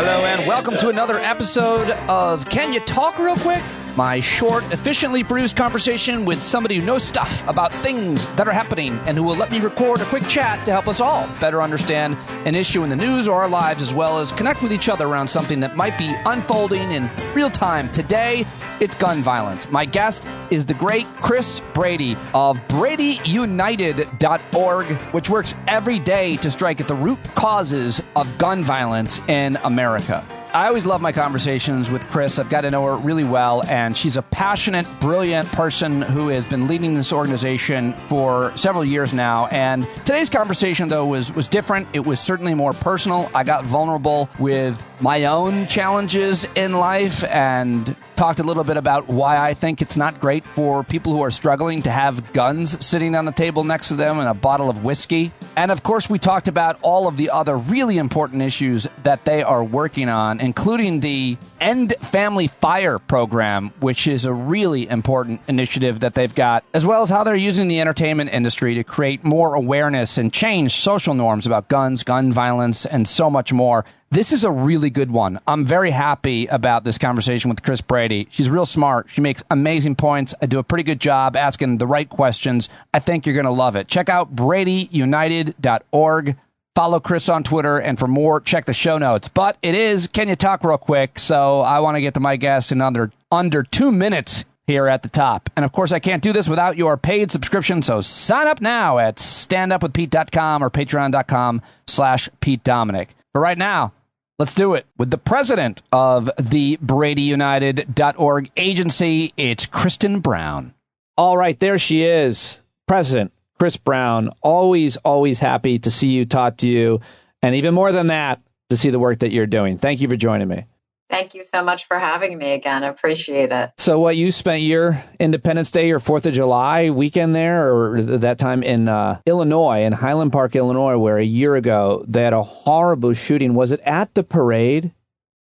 Hello and welcome to another episode of Can You Talk Real Quick? My short, efficiently produced conversation with somebody who knows stuff about things that are happening and who will let me record a quick chat to help us all better understand an issue in the news or our lives, as well as connect with each other around something that might be unfolding in real time. Today, it's gun violence. My guest is the great Kris Brady of BradyUnited.org, which works every day to strike at the root causes of gun violence in America. I always love my conversations with Kris. I've got to know her really well, and she's a passionate, brilliant person who has been leading this organization for several years now. And today's conversation, though, was different. It was certainly more personal. I got vulnerable with my own challenges in life and talked a little bit about why I think it's not great for people who are struggling to have guns sitting on the table next to them and a bottle of whiskey. And of course, we talked about all of the other really important issues that they are working on, including the End Family Fire program, which is a really important initiative that they've got, as well as how they're using the entertainment industry to create more awareness and change social norms about guns, gun violence, and so much more. This is a really good one. I'm very happy about this conversation with Kris Brady. She's real smart. She makes amazing points. I do a pretty good job asking the right questions. I think you're going to love it. Check out BradyUnited.org. Follow Kris on Twitter, and for more, check the show notes. But it is Can You Talk Real Quick? So I want to get to my guest in under 2 minutes here at the top. And of course, I can't do this without your paid subscription. So sign up now at standupwithpete.com or patreon.com/Pete Dominic. But right now, let's do it with the president of the BradyUnited.org agency. It's Kristen Brown. All right, there she is. President Kris Brown. Always happy to see you, talk to you, and even more than that, to see the work that you're doing. Thank you for joining me. Thank you so much for having me again. I appreciate it. So you spent your Independence Day, your 4th of July weekend there, or that time in Illinois, in Highland Park, Illinois, where a year ago they had a horrible shooting. Was it at the parade?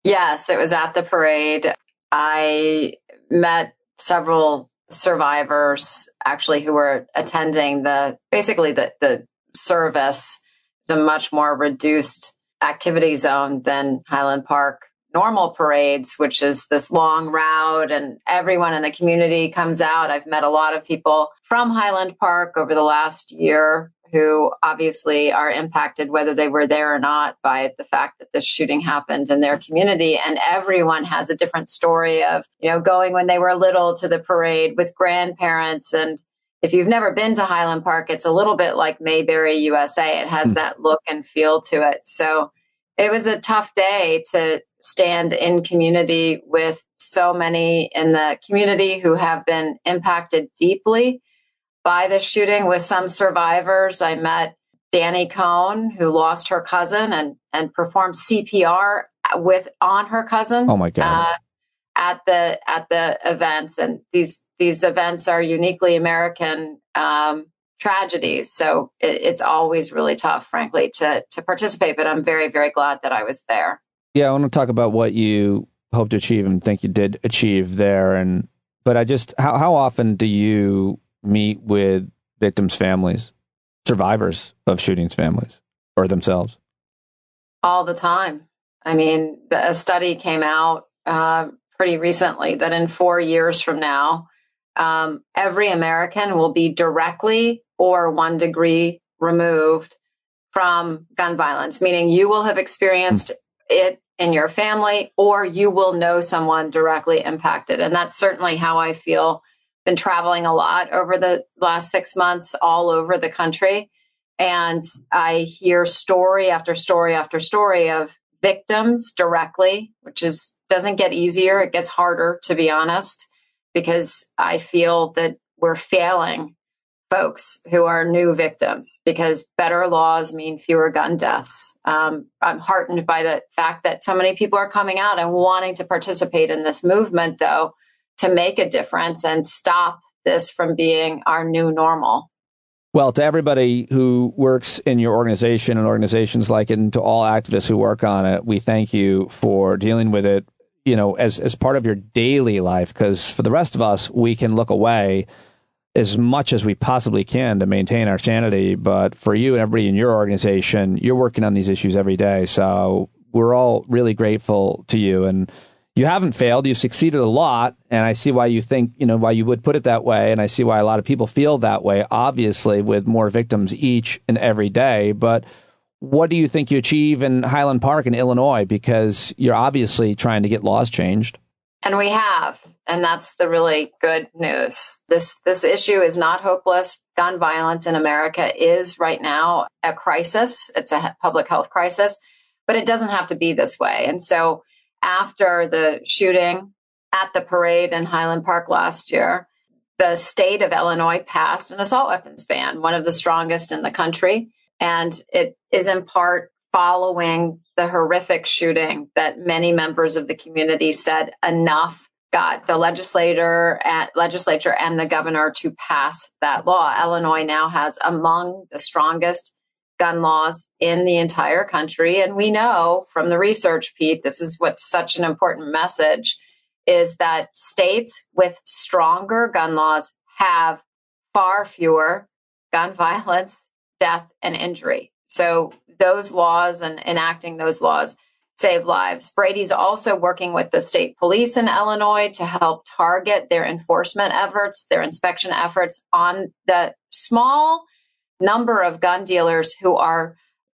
Yes, it was at the parade. I met several survivors actually who were attending the service. It's a much more reduced activity zone than Highland Park normal parades, which is this long route and everyone in the community comes out. I've met a lot of people from Highland Park over the last year who obviously are impacted, whether they were there or not, by the fact that this shooting happened in their community. And everyone has a different story of, going when they were little to the parade with grandparents. And if you've never been to Highland Park, it's a little bit like Mayberry, USA. It has that look and feel to it. So it was a tough day to stand in community with so many in the community who have been impacted deeply by the shooting. With some survivors, I met Danny Cohn, who lost her cousin and performed CPR on her cousin. Oh my God! At the event, and these events are uniquely American tragedies. So it's always really tough, frankly, to participate. But I'm very, very glad that I was there. Yeah, I want to talk about what you hope to achieve and think you did achieve there. But how often do you meet with victims' families, survivors of shootings' families, or themselves? All the time. I mean, a study came out pretty recently that in 4 years from now, every American will be directly or 1 degree removed from gun violence, meaning you will have experienced it in your family, or you will know someone directly impacted. And that's certainly how I feel. Been traveling a lot over the last 6 months all over the country. And I hear story after story after story of victims directly, which doesn't get easier. It gets harder, to be honest, because I feel that we're failing folks who are new victims, because better laws mean fewer gun deaths. I'm heartened by the fact that so many people are coming out and wanting to participate in this movement, though, to make a difference and stop this from being our new normal. Well, to everybody who works in your organization and organizations like it, and to all activists who work on it, we thank you for dealing with it, as part of your daily life, because for the rest of us, we can look away as much as we possibly can to maintain our sanity. But for you and everybody in your organization, you're working on these issues every day. So we're all really grateful to you. And you haven't failed. You've succeeded a lot. And I see why you think, why you would put it that way. And I see why a lot of people feel that way, obviously, with more victims each and every day. But what do you think you achieve in Highland Park in Illinois? Because you're obviously trying to get laws changed. And we have. And that's the really good news. This issue is not hopeless. Gun violence in America is right now a crisis. It's a public health crisis, but it doesn't have to be this way. And so after the shooting at the parade in Highland Park last year, the state of Illinois passed an assault weapons ban, one of the strongest in the country. And it is in part following the horrific shooting that many members of the community said enough got the legislature and the governor to pass that law. Illinois now has among the strongest gun laws in the entire country. And we know from the research, Pete, this is what's such an important message, is that states with stronger gun laws have far fewer gun violence, death, and injury. So those laws and enacting those laws save lives. Brady's also working with the state police in Illinois to help target their enforcement efforts, their inspection efforts on the small number of gun dealers who are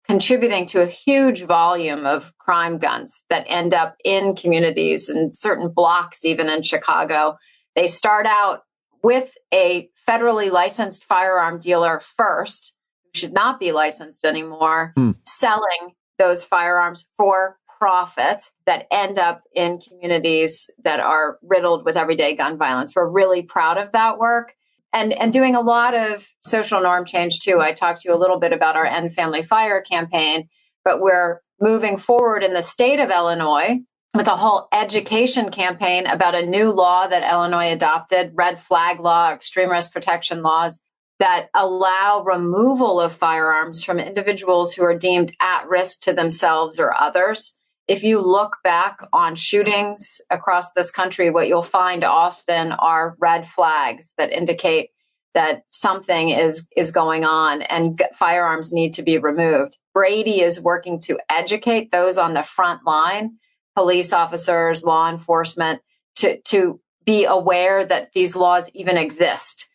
contributing to a huge volume of crime guns that end up in communities and certain blocks, even in Chicago. They start out with a federally licensed firearm dealer first, who should not be licensed anymore, selling those firearms for profit that end up in communities that are riddled with everyday gun violence. We're really proud of that work and doing a lot of social norm change too. I talked to you a little bit about our End Family Fire campaign, but we're moving forward in the state of Illinois with a whole education campaign about a new law that Illinois adopted, red flag law, extreme risk protection laws, that allow removal of firearms from individuals who are deemed at risk to themselves or others. If you look back on shootings across this country, what you'll find often are red flags that indicate that something is going on and firearms need to be removed. Brady is working to educate those on the front line, police officers, law enforcement, to be aware that these laws even exist.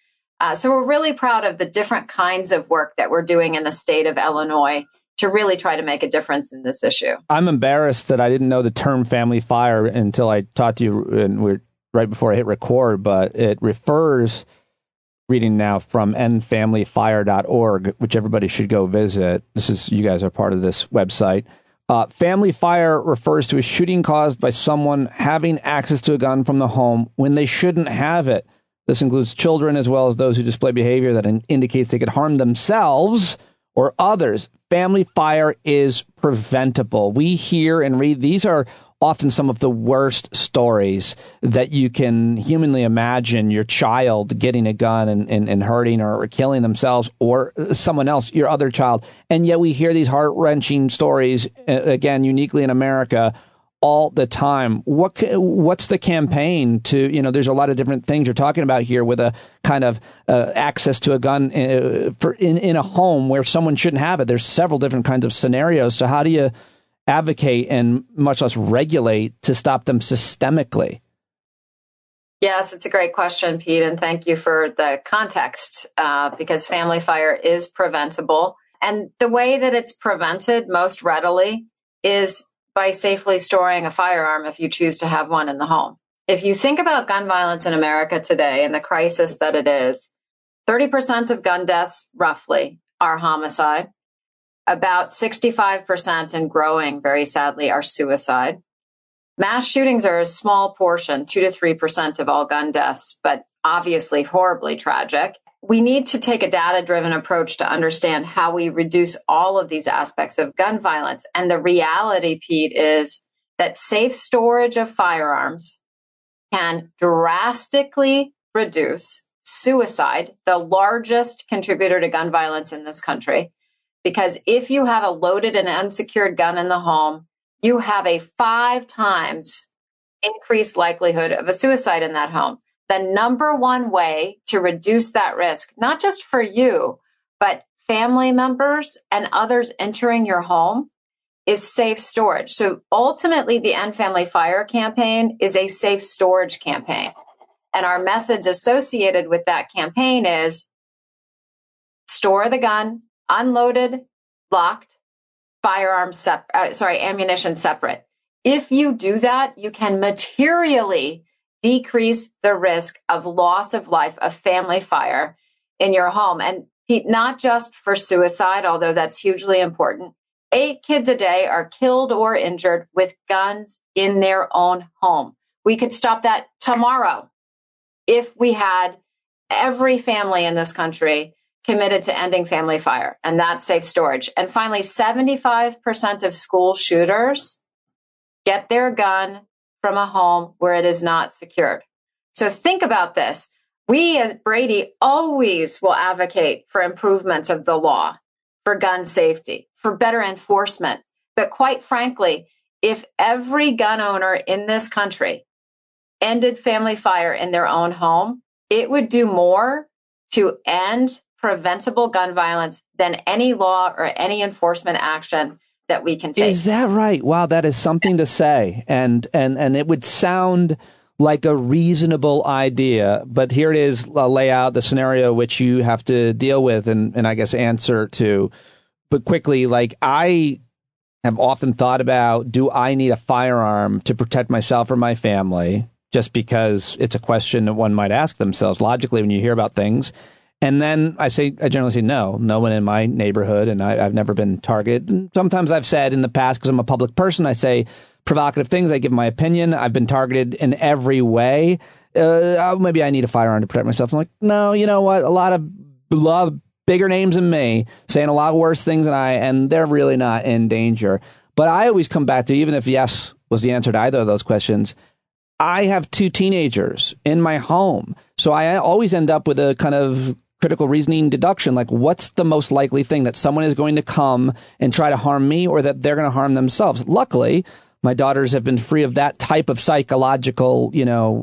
So we're really proud of the different kinds of work that we're doing in the state of Illinois to really try to make a difference in this issue. I'm embarrassed that I didn't know the term family fire until I talked to you and right before I hit record, but it refers, reading now from endfamilyfire.org, which everybody should go visit. You guys are part of this website. Family fire refers to a shooting caused by someone having access to a gun from the home when they shouldn't have it. This includes children as well as those who display behavior that indicates they could harm themselves or others. Family fire is preventable. We hear and read, these are often some of the worst stories that you can humanly imagine. Your child getting a gun and hurting or killing themselves or someone else, your other child. And yet we hear these heart-wrenching stories, again, uniquely in America, all the time. What's the campaign to, there's a lot of different things you're talking about here with a kind of access to a gun in a home where someone shouldn't have it. There's several different kinds of scenarios. So how do you advocate and much less regulate to stop them systemically? Yes, it's a great question, Pete. And thank you for the context, because family fire is preventable. And the way that it's prevented most readily is by safely storing a firearm if you choose to have one in the home. If you think about gun violence in America today and the crisis that it is, 30% of gun deaths, roughly, are homicide. About 65% and growing, very sadly, are suicide. Mass shootings are a small portion, 2 to 3% of all gun deaths, but obviously horribly tragic. We need to take a data-driven approach to understand how we reduce all of these aspects of gun violence. And the reality, Pete, is that safe storage of firearms can drastically reduce suicide, the largest contributor to gun violence in this country. Because if you have a loaded and unsecured gun in the home, you have a 5 times increased likelihood of a suicide in that home. The number one way to reduce that risk, not just for you, but family members and others entering your home, is safe storage. So ultimately, the End Family Fire campaign is a safe storage campaign. And our message associated with that campaign is store the gun, unloaded, locked, ammunition separate. If you do that, you can materially decrease the risk of loss of life, of family fire in your home. And not just for suicide, although that's hugely important. 8 kids a day are killed or injured with guns in their own home. We could stop that tomorrow if we had every family in this country committed to ending family fire, and that's safe storage. And finally, 75% of school shooters get their gun from a home where it is not secured. So think about this. We as Brady always will advocate for improvement of the law, for gun safety, for better enforcement. But quite frankly, if every gun owner in this country ended family fire in their own home, it would do more to end preventable gun violence than any law or any enforcement action that we can take. Is that right? Wow, that is something to say. And it would sound like a reasonable idea, but here it is, lay out the scenario which you have to deal with and I guess answer to. But quickly, like, I have often thought about, do I need a firearm to protect myself or my family? Just because it's a question that one might ask themselves logically when you hear about things. And then I generally say no one in my neighborhood, and I've never been targeted. And sometimes I've said in the past, because I'm a public person, I say provocative things. I give my opinion. I've been targeted in every way. Maybe I need a firearm to protect myself. I'm like, no, you know what? A lot of bigger names than me saying a lot worse things than I, and they're really not in danger. But I always come back to, even if yes was the answer to either of those questions, I have 2 teenagers in my home. So I always end up with a kind of critical reasoning deduction, like what's the most likely thing, that someone is going to come and try to harm me or that they're going to harm themselves. Luckily, my daughters have been free of that type of psychological,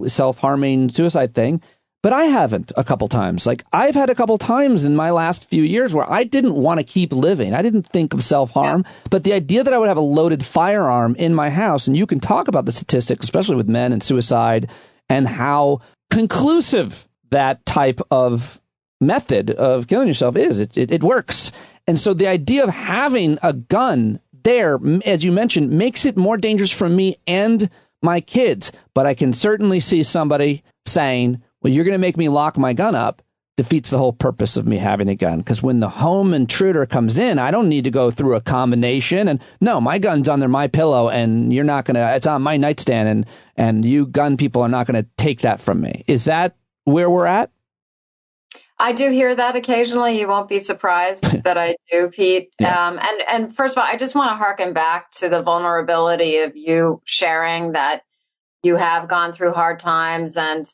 self-harming suicide thing. But I haven't a couple times. Like, I've had a couple times in my last few years where I didn't want to keep living. I didn't think of self-harm. Yeah. But the idea that I would have a loaded firearm in my house, and you can talk about the statistics, especially with men and suicide, and how conclusive that type of method of killing yourself is. It works. And so the idea of having a gun there, as you mentioned, makes it more dangerous for me and my kids. But I can certainly see somebody saying, well, you're going to make me lock my gun up, defeats the whole purpose of me having a gun. Because when the home intruder comes in, I don't need to go through a combination. And no, my gun's under my pillow, and you're not going to, it's on my nightstand, and you gun people are not going to take that from me. Is that where we're at? I do hear that occasionally. You won't be surprised that I do, Pete. Yeah. And first of all, I just want to harken back to the vulnerability of you sharing that you have gone through hard times. And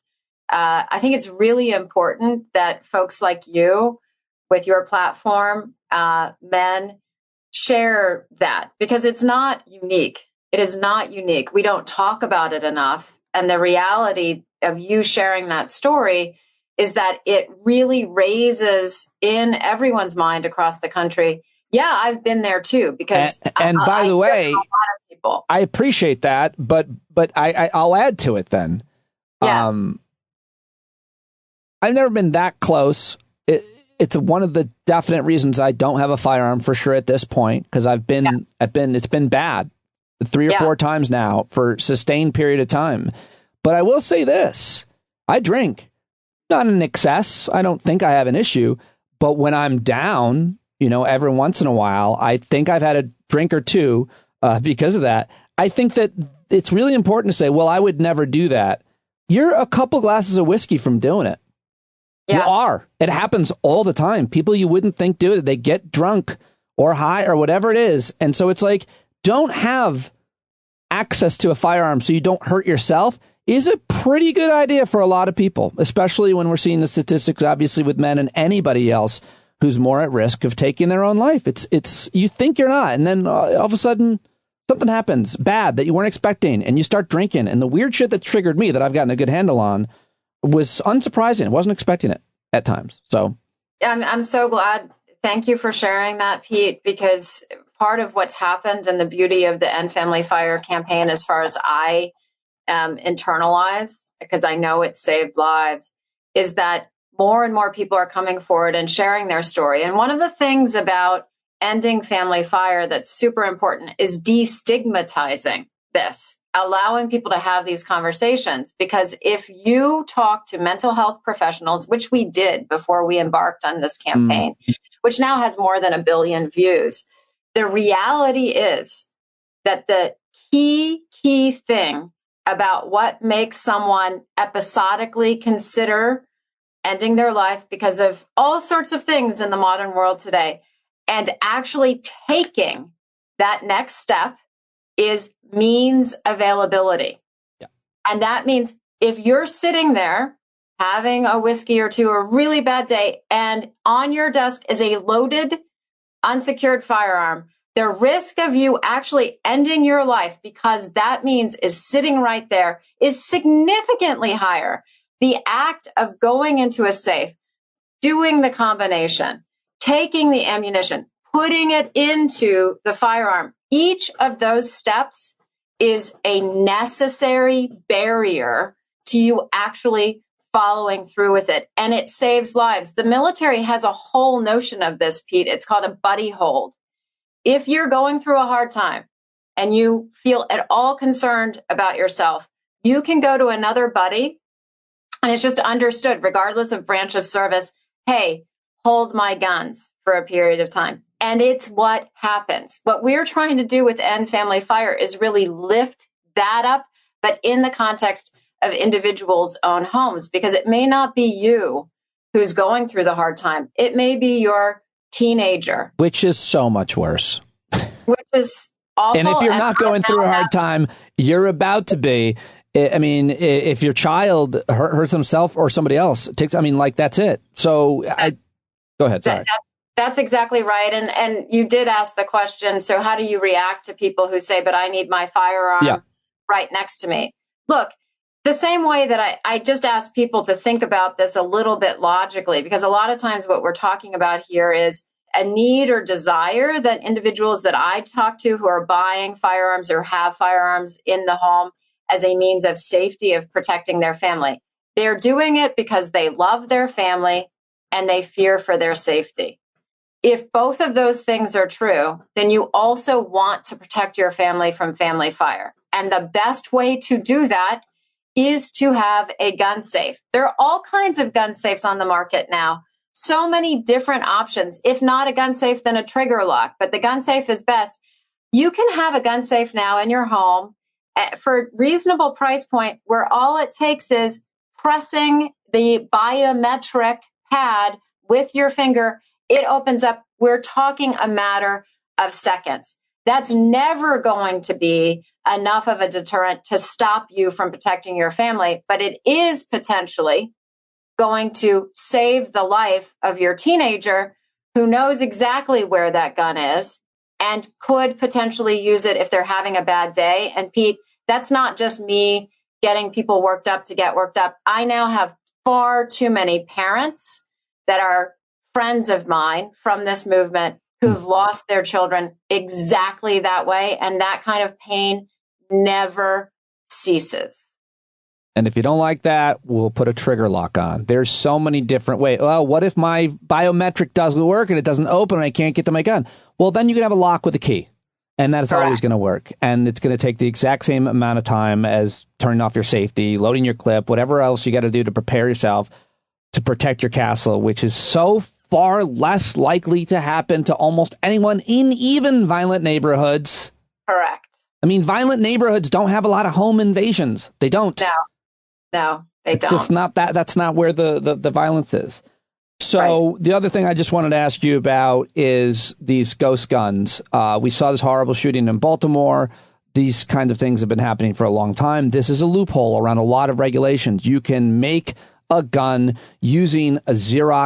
I think it's really important that folks like you, with your platform, men, share that, because it's not unique. It is not unique. We don't talk about it enough. And the reality of you sharing that story is that it really raises in everyone's mind across the country. Yeah, I've been there too, because and by the way, a lot of people. I appreciate that, but I'll add to it then. Yes. I've never been that close. It's one of the definite reasons I don't have a firearm for sure at this point, because it's been bad 3 or 4 times now for a sustained period of time. But I will say this, I drink. Not in excess. I don't think I have an issue. But when I'm down, every once in a while, I think I've had a drink or two because of that. I think that it's really important to say, well, I would never do that. You're a couple glasses of whiskey from doing it. Yeah. You are. It happens all the time. People you wouldn't think do it. They get drunk or high or whatever it is. And so it's like, don't have access to a firearm so you don't hurt yourself is a pretty good idea for a lot of people, especially when we're seeing the statistics, obviously, with men and anybody else who's more at risk of taking their own life. It's you think you're not, and then all of a sudden something happens bad that you weren't expecting, and you start drinking. And the weird shit that triggered me that I've gotten a good handle on was unsurprising. I wasn't expecting it at times. So I'm so glad. Thank you for sharing that, Pete, because part of what's happened and the beauty of the End Family Fire campaign, as far as I internalize, because I know it saved lives, is that more and more people are coming forward and sharing their story. And one of the things about ending family fire that's super important is destigmatizing this, allowing people to have these conversations. Because if you talk to mental health professionals, which we did before we embarked on this campaign, which now has more than 1 billion views, the reality is that the key thing about what makes someone episodically consider ending their life because of all sorts of things in the modern world today, and actually taking that next step, is means availability. Yeah. And that means if you're sitting there having a whiskey or two, a really bad day, and on your desk is a loaded, unsecured firearm, the risk of you actually ending your life because that means is sitting right there is significantly higher. The act of going into a safe, doing the combination, taking the ammunition, putting it into the firearm, each of those steps is a necessary barrier to you actually following through with it. And it saves lives. The military has a whole notion of this, Pete. It's called a buddy hold. If you're going through a hard time and you feel at all concerned about yourself, you can go to another buddy, and it's just understood, regardless of branch of service, hey, hold my guns for a period of time. And it's what happens. What we're trying to do with End Family Fire is really lift that up, but in the context of individuals' own homes, because it may not be you who's going through the hard time. It may be your teenager. Which is so much worse. Which is awful. And if you're not going through a hard time, you're about to be. I mean, if your child hurts himself or somebody else, that's it. So go ahead. Sorry. That's exactly right. And you did ask the question, so how do you react to people who say, but I need my firearm right next to me? Look, the same way that I just ask people to think about this a little bit logically, because a lot of times what we're talking about here is a need or desire that individuals that I talk to who are buying firearms or have firearms in the home as a means of safety, of protecting their family. They're doing it because they love their family and they fear for their safety. If both of those things are true, then you also want to protect your family from family fire. And the best way to do that is to have a gun safe. There are all kinds of gun safes on the market now. So many different options. If not a gun safe, then a trigger lock. But the gun safe is best. You can have a gun safe now in your home for a reasonable price point where all it takes is pressing the biometric pad with your finger. It opens up. We're talking a matter of seconds. That's never going to be enough of a deterrent to stop you from protecting your family, but it is potentially going to save the life of your teenager who knows exactly where that gun is and could potentially use it if they're having a bad day. And Pete, that's not just me getting people worked up to get worked up. I now have far too many parents that are friends of mine from this movement who've lost their children exactly that way. And that kind of pain never ceases. And if you don't like that, we'll put a trigger lock on. There's so many different ways. Well, what if my biometric doesn't work and it doesn't open and I can't get to my gun? Well, then you can have a lock with a key. And that's Correct. Always going to work. And it's going to take the exact same amount of time as turning off your safety, loading your clip, whatever else you got to do to prepare yourself to protect your castle, which is so far less likely to happen to almost anyone in even violent neighborhoods. Correct. I mean, violent neighborhoods don't have a lot of home invasions. They don't. No, they don't. It's just not that. That's not where the violence is. So The other thing I just wanted to ask you about is these ghost guns. We saw this horrible shooting in Baltimore. These kinds of things have been happening for a long time. This is a loophole around a lot of regulations. You can make a gun using a 3D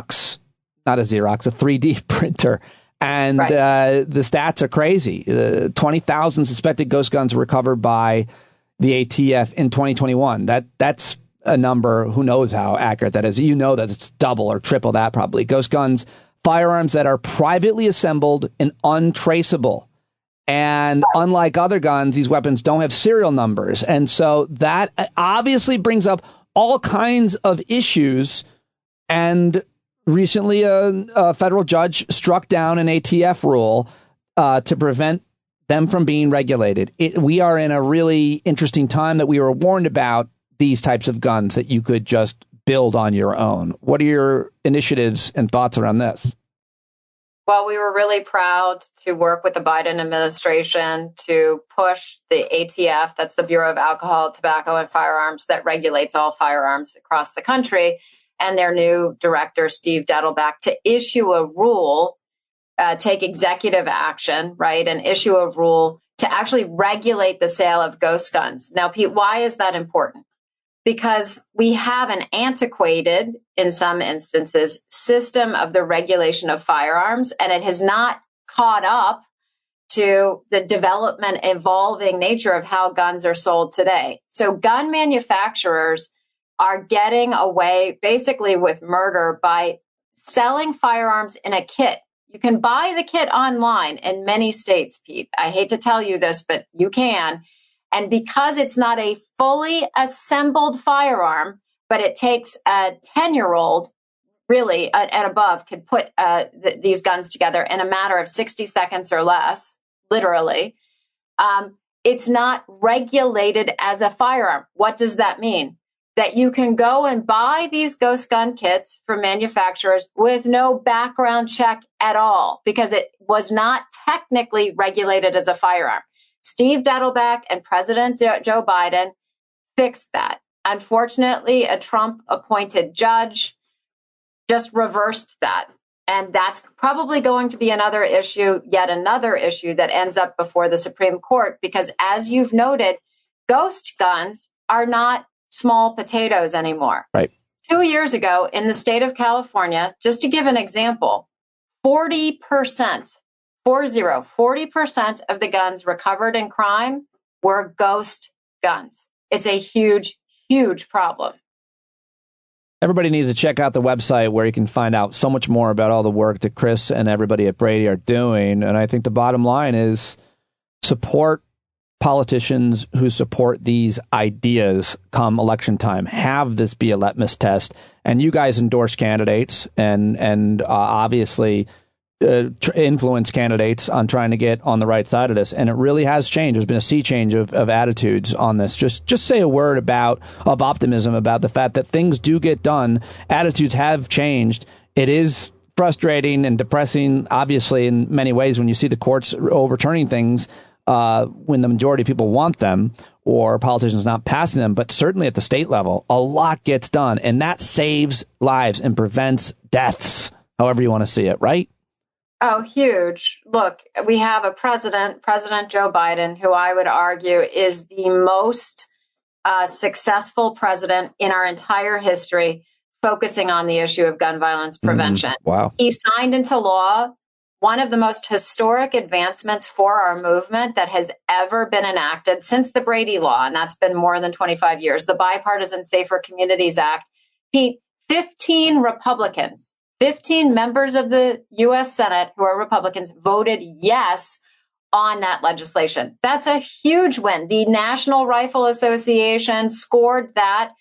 printer. And the stats are crazy. 20,000 suspected ghost guns were recovered by the ATF in 2021. That's a number, who knows how accurate that is. You know that it's double or triple that probably. Ghost guns, firearms that are privately assembled and untraceable. And unlike other guns, these weapons don't have serial numbers. And so that obviously brings up all kinds of issues. And recently, a federal judge struck down an ATF rule to prevent them from being regulated. We are in a really interesting time that we were warned about these types of guns that you could just build on your own. What are your initiatives and thoughts around this? Well, we were really proud to work with the Biden administration to push the ATF, that's the Bureau of Alcohol, Tobacco, and Firearms, that regulates all firearms across the country, and their new director, Steve Dettelbach, to issue a rule, take executive action, right, and issue a rule to actually regulate the sale of ghost guns. Now, Pete, why is that important? Because we have an antiquated, in some instances, system of the regulation of firearms, and it has not caught up to the development, evolving nature of how guns are sold today. So gun manufacturers are getting away basically with murder by selling firearms in a kit. You can buy the kit online in many states, Pete. I hate to tell you this, but you can. And because it's not a fully assembled firearm, but it takes a 10-year-old really and above could put these guns together in a matter of 60 seconds or less, literally, it's not regulated as a firearm. What does that mean? That you can go and buy these ghost gun kits from manufacturers with no background check at all because it was not technically regulated as a firearm. Steve Dettelbach and President Joe Biden fixed that. Unfortunately, a Trump-appointed judge just reversed that. And that's probably going to be another issue, yet another issue that ends up before the Supreme Court, because as you've noted, ghost guns are not small potatoes anymore. Right. 2 years ago in the state of California, just to give an example, 40% of the guns recovered in crime were ghost guns. It's a huge, huge problem. Everybody needs to check out the website where you can find out so much more about all the work that Kris and everybody at Brady are doing. And I think the bottom line is support politicians who support these ideas come election time. Have this be a litmus test. And you guys endorse candidates and obviously influence candidates on trying to get on the right side of this. And it really has changed. There's been a sea change of attitudes on this. Just say a word of optimism about the fact that things do get done. Attitudes have changed. It is frustrating and depressing, obviously, in many ways when you see the courts overturning things when the majority of people want them or politicians not passing them. But certainly at the state level, a lot gets done. And that saves lives and prevents deaths, however you want to see it, right? Oh, huge. Look, we have a President Joe Biden, who I would argue is the most successful president in our entire history, focusing on the issue of gun violence prevention. Wow. He signed into law one of the most historic advancements for our movement that has ever been enacted since the Brady law, and that's been more than 25 years, the Bipartisan Safer Communities Act. Pete, 15 members of the U.S. Senate who are Republicans voted yes on that legislation. That's a huge win. The National Rifle Association scored that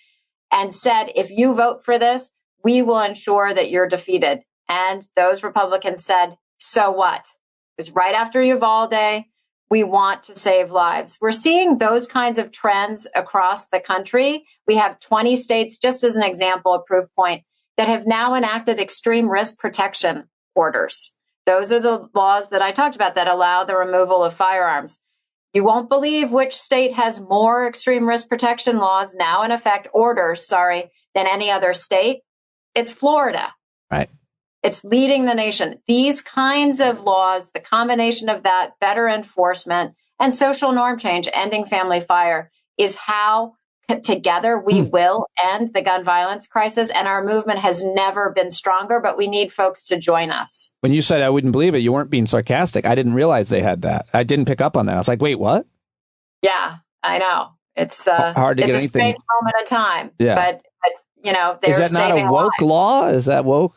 and said, if you vote for this, we will ensure that you're defeated. And those Republicans said, so what? It was right after Uvalde. We want to save lives. We're seeing those kinds of trends across the country. We have 20 states, just as an example, a proof point, that have now enacted extreme risk protection orders. Those are the laws that I talked about that allow the removal of firearms. You won't believe which state has more extreme risk protection laws now in effect, than any other state. It's Florida. Right. It's leading the nation. These kinds of laws, the combination of that, better enforcement, and social norm change, ending family fire, is how together we will end the gun violence crisis. And our movement has never been stronger, but we need folks to join us. When you said I wouldn't believe it, you weren't being sarcastic. I didn't realize they had that. I didn't pick up on that. I was like, wait, what? Yeah, I know. It's hard to get anything. It's a strange moment of time. Yeah. But you know, they're is that not a woke lives. law? Is that woke?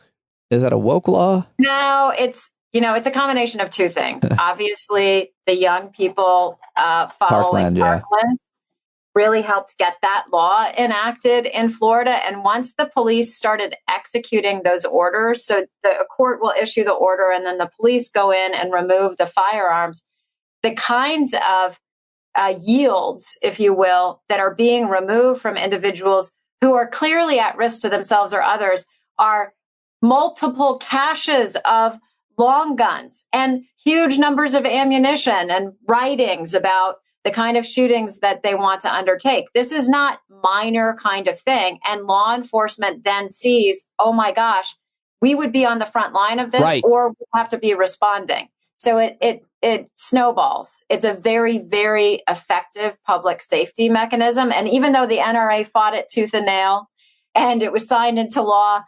Is that a woke law? No, it's, it's a combination of two things. Obviously, the young people following Parkland really helped get that law enacted in Florida. And once the police started executing those orders, so the court will issue the order and then the police go in and remove the firearms, the kinds of yields, if you will, that are being removed from individuals who are clearly at risk to themselves or others are multiple caches of long guns and huge numbers of ammunition and writings about the kind of shootings that they want to undertake. This is not minor kind of thing. And law enforcement then sees, oh my gosh, we would be on the front line of this, or we have to be responding. So it snowballs. It's a very, very effective public safety mechanism. And even though the NRA fought it tooth and nail and it was signed into law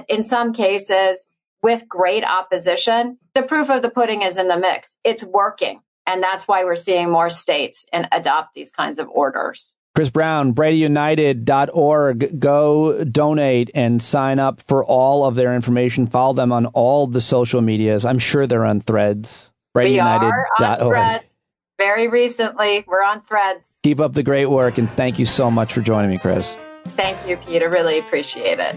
in some cases with great opposition, the proof of the pudding is in the mix. It's working. And that's why we're seeing more states and adopt these kinds of orders. Kris Brown, BradyUnited.org. Go donate and sign up for all of their information. Follow them on all the social medias. I'm sure they're on Threads. BradyUnited.org. We are on Threads. Very recently, we're on Threads. Keep up the great work, and thank you so much for joining me, Kris. Thank you, Peter. Really appreciate it.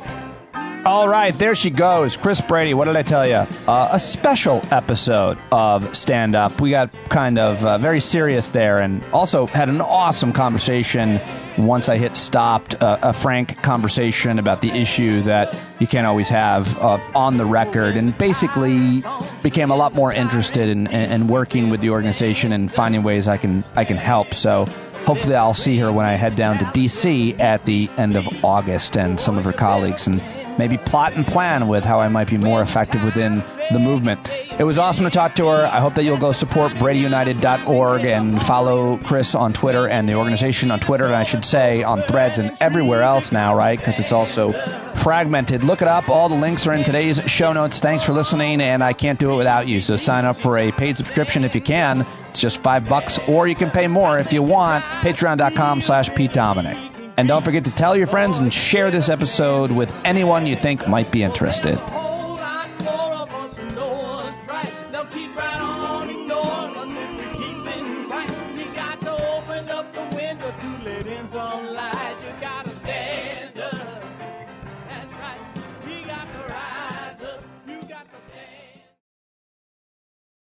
All right, there she goes. Kris Brady, what did I tell you? A special episode of Stand Up. We got kind of very serious there and also had an awesome conversation once I hit stopped, a frank conversation about the issue that you can't always have on the record, and basically became a lot more interested in working with the organization and finding ways I can help. So hopefully I'll see her when I head down to D.C. at the end of August and some of her colleagues, and maybe plot and plan with how I might be more effective within the movement. It was awesome to talk to her. I hope that you'll go support BradyUnited.org and follow Kris on Twitter and the organization on Twitter, and I should say on Threads and everywhere else now, right? Because it's also fragmented. Look it up. All the links are in today's show notes. Thanks for listening, and I can't do it without you. So sign up for a paid subscription if you can. It's just $5, or you can pay more if you want. Patreon.com/Pete Dominic. And don't forget to tell your friends and share this episode with anyone you think might be interested. Got to open up the window to let in some light.